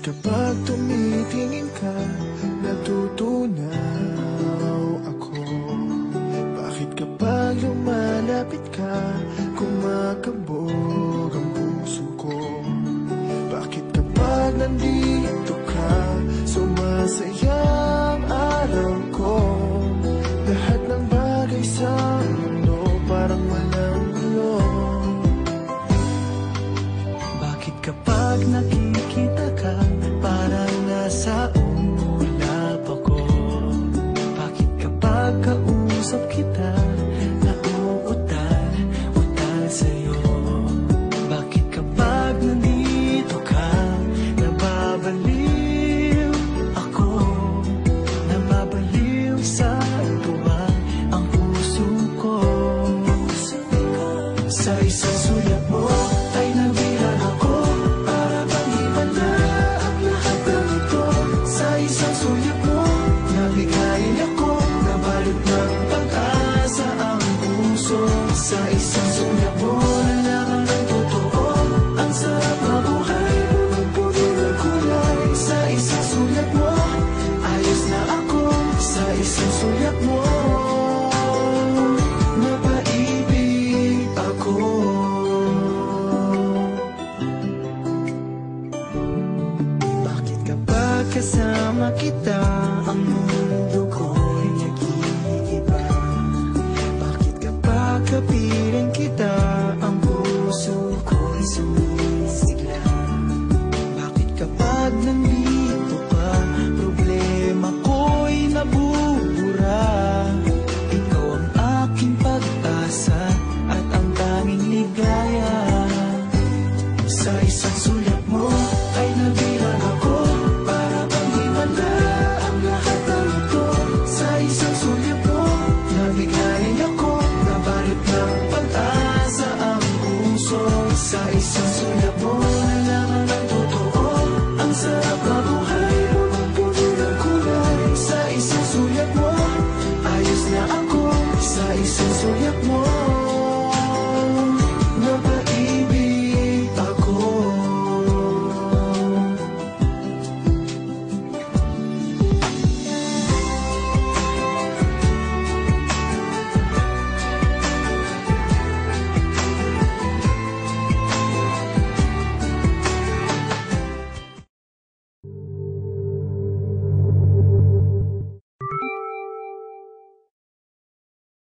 kapag tumitingin ka, natutunaw ako? Bakit kapag lumalapit ka, kumakabog ang puso ko? Bakit kapag nandito ka, sumasaya ang araw ko? Lahat ng bagay sa mundo parang walang gulo. Bakit kapag nakikita ka, parang nasa ulap ako? Bakit kapag kausap kita, nauutal-utal sa'yo? Bakit kapag nandito ka, nababaliw ako? Nababaliw sa tuwa ang puso ko. Sa isang sulat mo ay nabihag ako, para bang iba na ang lahat ng ito. Sa isang sulat mo, nabigayin ako, nabalot ng pag-asa ang puso. Sa isang sulat mo, nalaman ng totoo, ang sarap mabuhay, punong-puno ng kulay. Sa isang sulat mo, ayos na ako. Sa isang sulat mo, napaibig ako. Bakit kapag kasama kita, ang